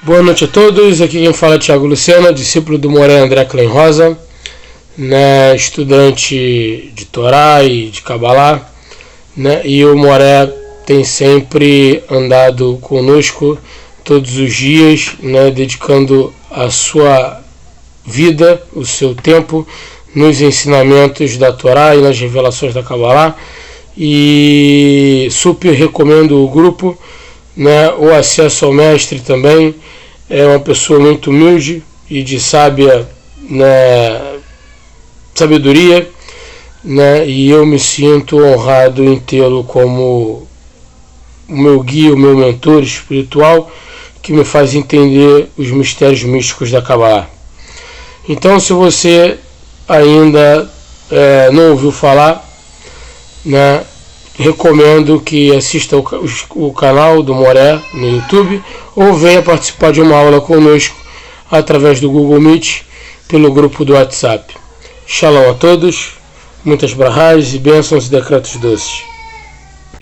Boa noite a todos, aqui quem fala é Thiago Lucena, discípulo do Moré André Klein Rosa, né, estudante de Torá e de Kabbalah, né, e o Moré tem sempre andado conosco todos os dias, né, dedicando a sua vida, o seu tempo, nos ensinamentos da Torá e nas revelações da Kabbalah, e super recomendo o grupo, né, o acesso ao mestre também. É uma pessoa muito humilde e de sábia, né, sabedoria, né, e eu me sinto honrado em tê-lo como o meu guia, o meu mentor espiritual, que me faz entender os mistérios místicos da Kabbalah. Então, se você ainda não ouviu falar, né, recomendo que assista o canal do Moré no YouTube ou venha participar de uma aula conosco através do Google Meet pelo grupo do WhatsApp. Shalom a todos, muitas brahás e bênçãos e decretos doces.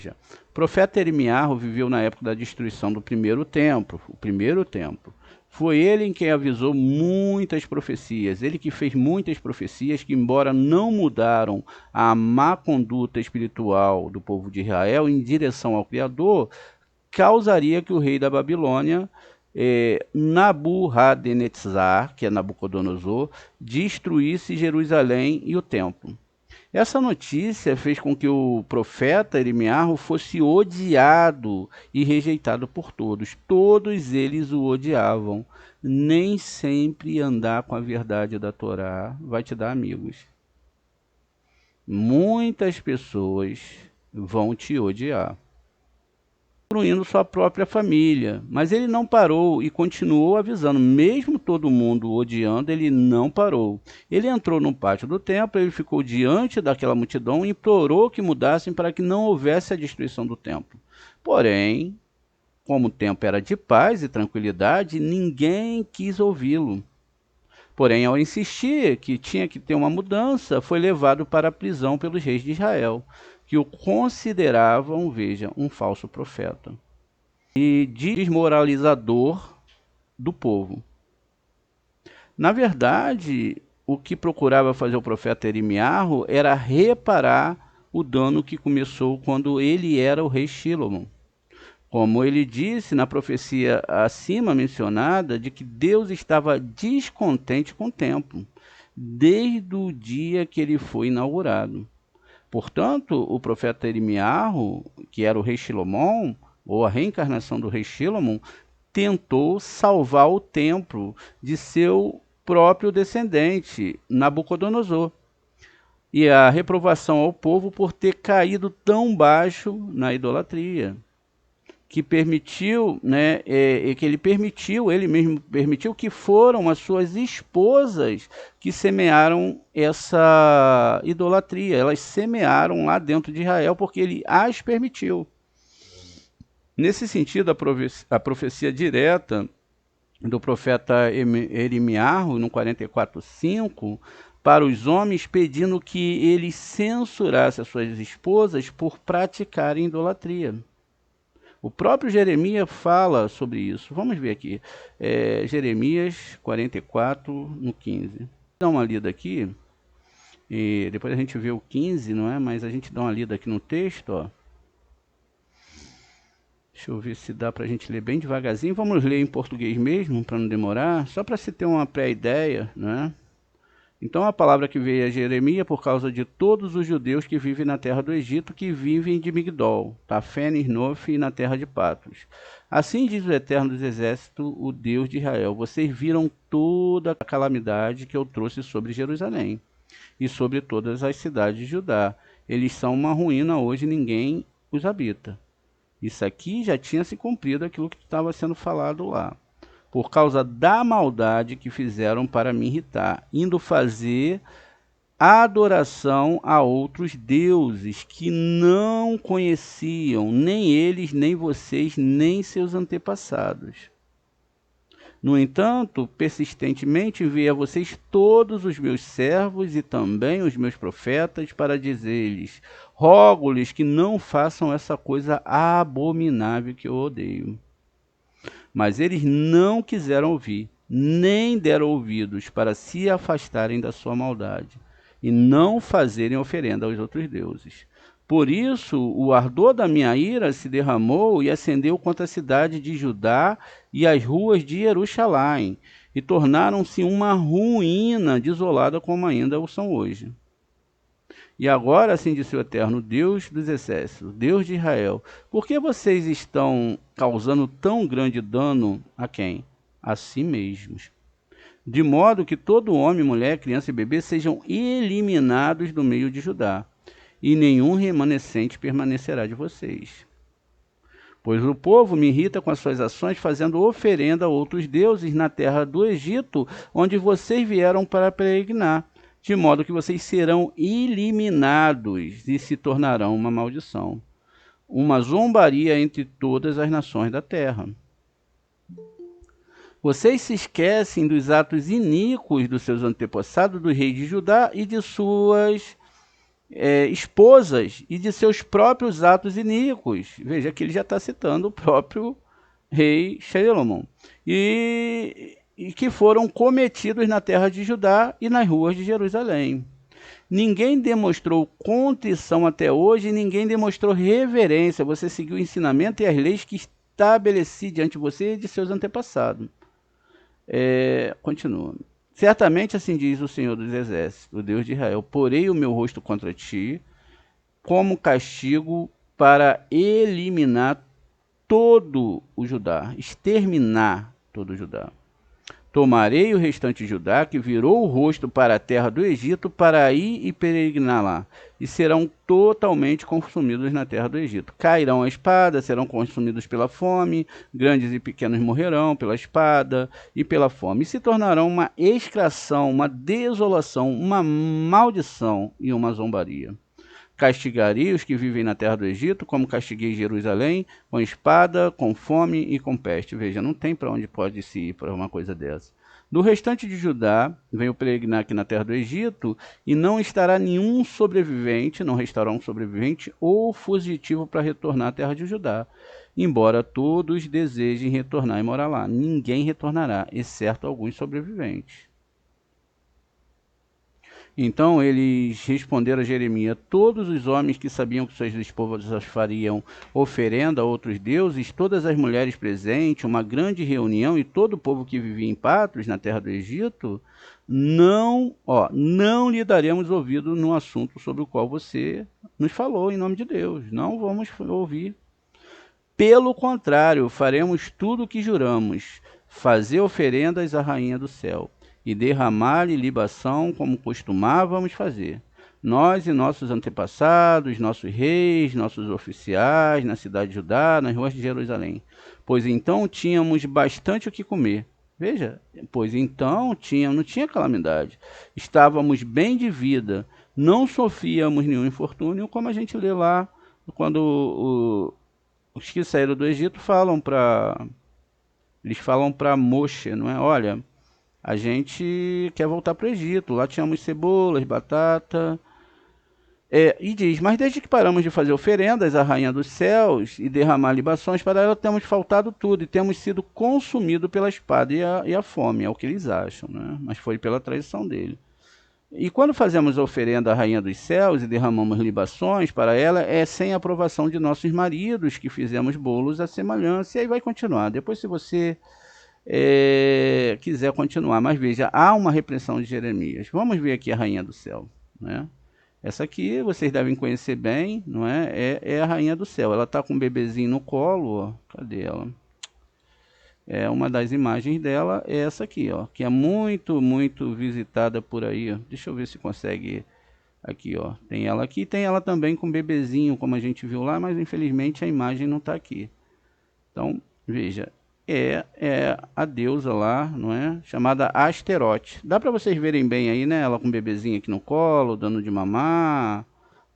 O profeta Irmiarro viveu na época da destruição do primeiro templo, o primeiro templo. Foi ele em quem avisou muitas profecias, ele que fez muitas profecias que, embora não mudaram a má conduta espiritual do povo de Israel em direção ao Criador, causaria que o rei da Babilônia, Nabucodonosor, que é Nabucodonosor, destruísse Jerusalém e o templo. Essa notícia fez com que o profeta Irmiarro fosse odiado e rejeitado por todos. Todos eles o odiavam. Nem sempre andar com a verdade da Torá vai te dar amigos. Muitas pessoas vão te odiar, destruindo sua própria família. Mas ele não parou e continuou avisando. Mesmo todo mundo odiando, ele não parou. Ele entrou no pátio do templo, ele ficou diante daquela multidão e implorou que mudassem para que não houvesse a destruição do templo. Porém, como o tempo era de paz e tranquilidade, ninguém quis ouvi-lo. Porém, ao insistir que tinha que ter uma mudança, foi levado para a prisão pelos reis de Israel, que o consideravam, veja, um falso profeta e desmoralizador do povo. Na verdade, o que procurava fazer o profeta Irmiarro era reparar o dano que começou quando ele era o rei Shilomon. Como ele disse na profecia acima mencionada, de que Deus estava descontente com o templo, desde o dia que ele foi inaugurado. Portanto, o profeta Irmiarro, que era o rei Shilomon, ou a reencarnação do rei Shilomon, tentou salvar o templo de seu próprio descendente, Nabucodonosor, e a reprovação ao povo por ter caído tão baixo na idolatria, que permitiu, né, ele mesmo permitiu que foram as suas esposas que semearam essa idolatria. Elas semearam lá dentro de Israel porque ele as permitiu. Nesse sentido, a profecia direta do profeta Irmiarro, no 44:5, para os homens, pedindo que ele censurasse as suas esposas por praticarem idolatria. O próprio Jeremias fala sobre isso. Vamos ver aqui. Jeremias 44:15. Dá uma lida aqui. E depois a gente vê o 15, não é? Mas a gente dá uma lida aqui no texto, ó. Deixa eu ver se dá para a gente ler bem devagarzinho. Vamos ler em português mesmo, para não demorar. Só para se ter uma pré-ideia, né? Então a palavra que veio a Jeremias por causa de todos os judeus que vivem na terra do Egito, que vivem de Migdol, Tafenes, Nof e na terra de Patos. Assim diz o Eterno dos Exércitos, o Deus de Israel: vocês viram toda a calamidade que eu trouxe sobre Jerusalém e sobre todas as cidades de Judá. Eles são uma ruína hoje, ninguém os habita. Isso aqui já tinha se cumprido aquilo que estava sendo falado lá. Por causa da maldade que fizeram para me irritar, indo fazer adoração a outros deuses que não conheciam, nem eles, nem vocês, nem seus antepassados. No entanto, persistentemente enviei a vocês todos os meus servos e também os meus profetas para dizer-lhes: rogo-lhes que não façam essa coisa abominável que eu odeio. Mas eles não quiseram ouvir, nem deram ouvidos para se afastarem da sua maldade e não fazerem oferenda aos outros deuses. Por isso, o ardor da minha ira se derramou e acendeu contra a cidade de Judá e as ruas de Jerusalém, e tornaram-se uma ruína desolada como ainda o são hoje. E agora, assim disse o Eterno, Deus dos Exércitos, Deus de Israel: por que vocês estão causando tão grande dano a quem? A si mesmos. De modo que todo homem, mulher, criança e bebê sejam eliminados do meio de Judá, e nenhum remanescente permanecerá de vocês. Pois o povo me irrita com as suas ações, fazendo oferenda a outros deuses na terra do Egito, onde vocês vieram para peregrinar, de modo que vocês serão eliminados e se tornarão uma maldição, uma zombaria entre todas as nações da terra. Vocês se esquecem dos atos iníquos dos seus antepassados, do rei de Judá e de suas esposas, e de seus próprios atos iníquos. Veja que ele já está citando o próprio rei Salomão. E que foram cometidos na terra de Judá e nas ruas de Jerusalém. Ninguém demonstrou contrição até hoje, ninguém demonstrou reverência. Você seguiu o ensinamento e as leis que estabeleci diante de você e de seus antepassados. Continua. Certamente assim diz o Senhor dos Exércitos, o Deus de Israel: porei o meu rosto contra ti como castigo para eliminar todo o Judá, exterminar todo o Judá. Tomarei o restante de Judá, que virou o rosto para a terra do Egito, para ir e peregrinar lá, e serão totalmente consumidos na terra do Egito. Cairão a espada, serão consumidos pela fome, grandes e pequenos morrerão pela espada e pela fome, e se tornarão uma execração, uma desolação, uma maldição e uma zombaria. Castigarei os que vivem na terra do Egito, como castiguei Jerusalém, com espada, com fome e com peste. Veja, não tem para onde pode se ir para uma coisa dessa. Do restante de Judá, venho peregrinar aqui na terra do Egito, e não estará nenhum sobrevivente, não restará um sobrevivente ou fugitivo para retornar à terra de Judá, embora todos desejem retornar e morar lá. Ninguém retornará, exceto alguns sobreviventes. Então eles responderam a Jeremias: todos os homens que sabiam que suas esposas fariam oferenda a outros deuses, todas as mulheres presentes, uma grande reunião e todo o povo que vivia em Patros, na terra do Egito, não lhe daremos ouvido no assunto sobre o qual você nos falou em nome de Deus. Não vamos ouvir. Pelo contrário, faremos tudo o que juramos, fazer oferendas à rainha do céu e derramar-lhe libação como costumávamos fazer, nós e nossos antepassados, nossos reis, nossos oficiais, na cidade de Judá, nas ruas de Jerusalém. Pois então tínhamos bastante o que comer. Veja, pois então não tinha calamidade. Estávamos bem de vida, não sofríamos nenhum infortúnio, como a gente lê lá, quando os que saíram do Egito eles falam para Moshe, não é? Olha, a gente quer voltar para o Egito, lá tínhamos cebolas, batata. E diz: mas desde que paramos de fazer oferendas à rainha dos céus e derramar libações para ela, temos faltado tudo e temos sido consumidos pela espada e a fome, é o que eles acham, né? Mas foi pela traição dele. E quando fazemos a oferenda à rainha dos céus e derramamos libações para ela, é sem a aprovação de nossos maridos que fizemos bolos à semelhança. E aí vai continuar. Depois, se você quiser continuar. Mas veja, há uma repressão de Jeremias. Vamos ver aqui a Rainha do Céu, né? Essa aqui vocês devem conhecer bem, não é? É a Rainha do Céu. Ela está com um bebezinho no colo, ó. Cadê ela? Uma das imagens dela é essa aqui, ó, que é muito, muito visitada por aí, ó. Deixa eu ver se consegue aqui, ó. Tem ela aqui, tem ela também com bebezinho, como a gente viu lá, mas infelizmente a imagem não está aqui. Então, veja, é a deusa lá, não é? Chamada Asterote. Dá para vocês verem bem aí, né? Ela com o bebezinho aqui no colo, dando de mamar.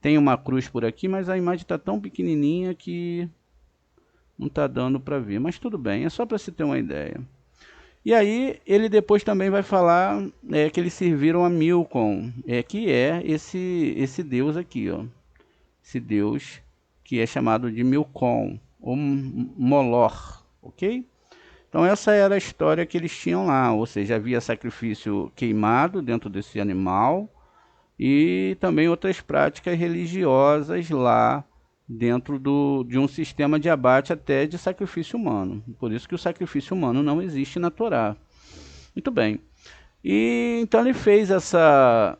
Tem uma cruz por aqui, mas a imagem está tão pequenininha que não está dando para ver. Mas tudo bem, é só para se ter uma ideia. E aí, ele depois também vai falar que eles serviram a Milcom, que é esse deus aqui, ó. Esse deus que é chamado de Milcom, ou Molor, ok? Então essa era a história que eles tinham lá, ou seja, havia sacrifício queimado dentro desse animal e também outras práticas religiosas lá dentro de um sistema de abate até de sacrifício humano. Por isso que o sacrifício humano não existe na Torá. Muito bem. E então ele fez essa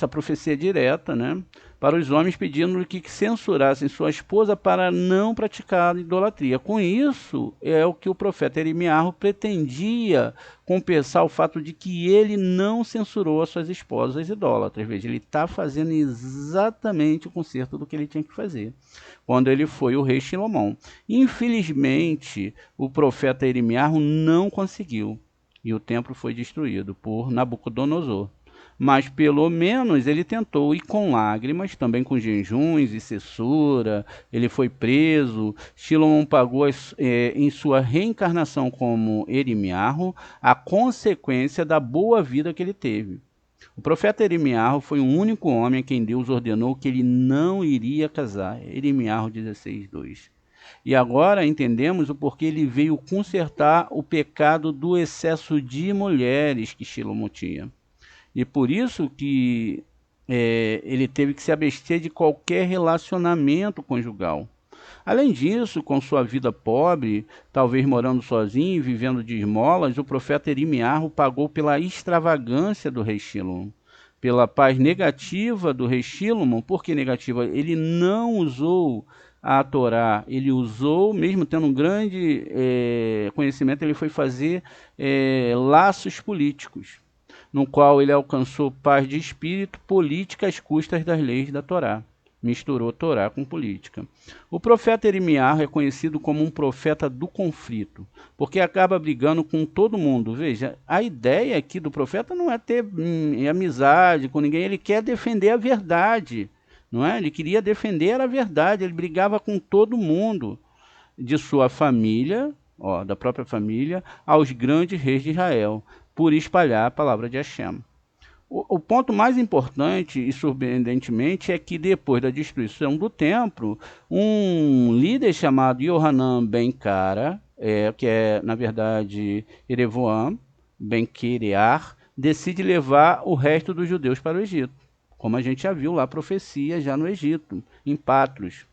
profecia direta, né, para os homens, pedindo que censurassem sua esposa para não praticar idolatria. Com isso, é o que o profeta Irmiarro pretendia compensar o fato de que ele não censurou as suas esposas idólatras. Veja, ele está fazendo exatamente o conserto do que ele tinha que fazer, quando ele foi o rei Shilomão. Infelizmente, o profeta Irmiarro não conseguiu, e o templo foi destruído por Nabucodonosor. Mas pelo menos ele tentou, e com lágrimas, também com jejuns e censura, ele foi preso. Shilomão pagou em sua reencarnação como Irmiarro a consequência da boa vida que ele teve. O profeta Irmiarro foi o único homem a quem Deus ordenou que ele não iria casar. Irmiarro 16:2. E agora entendemos o porquê ele veio consertar o pecado do excesso de mulheres que Shilomão tinha. E por isso que ele teve que se abster de qualquer relacionamento conjugal. Além disso, com sua vida pobre, talvez morando sozinho e vivendo de esmolas, o profeta Irmiarro pagou pela extravagância do rei Shilomão, pela paz negativa do rei Shilomão. Por que negativa? Ele não usou a Torá, ele usou, mesmo tendo um grande conhecimento, ele foi fazer laços políticos, no qual ele alcançou paz de espírito política às custas das leis da Torá. Misturou Torá com política. O profeta Irmiarro é conhecido como um profeta do conflito, porque acaba brigando com todo mundo. Veja, a ideia aqui do profeta não é ter amizade com ninguém, ele quer defender a verdade, não é? Ele queria defender a verdade, ele brigava com todo mundo, de sua família, da própria família, aos grandes reis de Israel, por espalhar a palavra de Hashem. O ponto mais importante e surpreendentemente é que depois da destruição do templo, um líder chamado Yohanan ben Kara, que é na verdade Erevoam ben Kerear, decide levar o resto dos judeus para o Egito, como a gente já viu lá a profecia já no Egito, em Patros.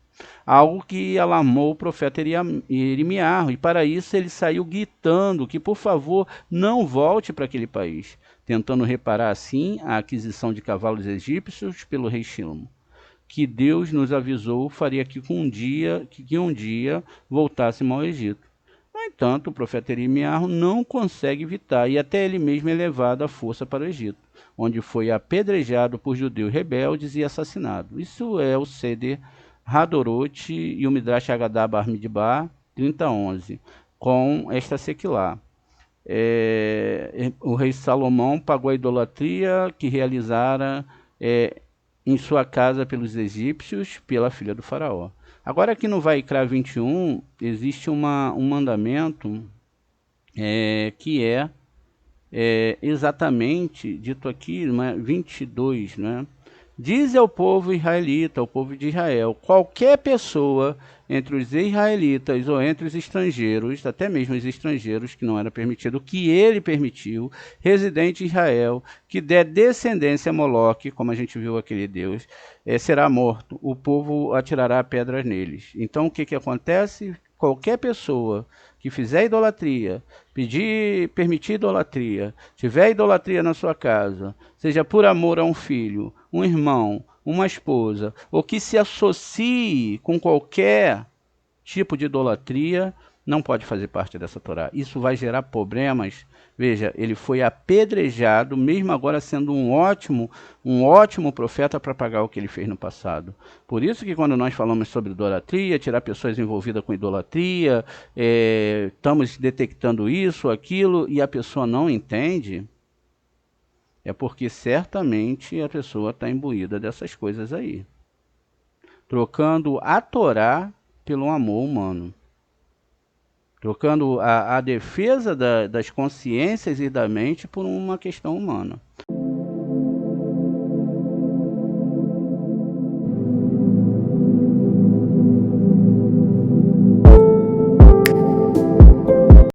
Algo que alarmou o profeta Irmiarro, e para isso ele saiu gritando que, por favor, não volte para aquele país, tentando reparar assim a aquisição de cavalos egípcios pelo rei Shilomão, que Deus nos avisou faria que um dia voltássemos ao Egito. No entanto, o profeta Irmiarro não consegue evitar, e até ele mesmo é levado à força para o Egito, onde foi apedrejado por judeus rebeldes e assassinado. Isso é o Seder Hadorot e o Midrash Haggadah Bar Midbar 30:11, com esta sequilá. O rei Salomão pagou a idolatria que realizara em sua casa pelos egípcios, pela filha do faraó. Agora aqui no Vaikra 21, existe um mandamento que exatamente dito aqui, 22, né? Diz ao povo israelita, ao povo de Israel, qualquer pessoa entre os israelitas ou entre os estrangeiros, até mesmo os estrangeiros, que não era permitido, que ele permitiu, residente em Israel, que der descendência a Moloque, como a gente viu aquele deus, será morto. O povo atirará pedras neles. Então o que acontece? qualquer pessoa que fizer idolatria, permitir idolatria, tiver idolatria na sua casa, seja por amor a um filho, um irmão, uma esposa, ou que se associe com qualquer tipo de idolatria, não pode fazer parte dessa Torá. Isso vai gerar problemas. Veja, ele foi apedrejado, mesmo agora sendo um ótimo profeta para pagar o que ele fez no passado. Por isso que quando nós falamos sobre idolatria, tirar pessoas envolvidas com idolatria, estamos detectando isso, aquilo, e a pessoa não entende, é porque certamente a pessoa está imbuída dessas coisas aí. Trocando a Torá pelo amor humano. Trocando a defesa das consciências e da mente por uma questão humana.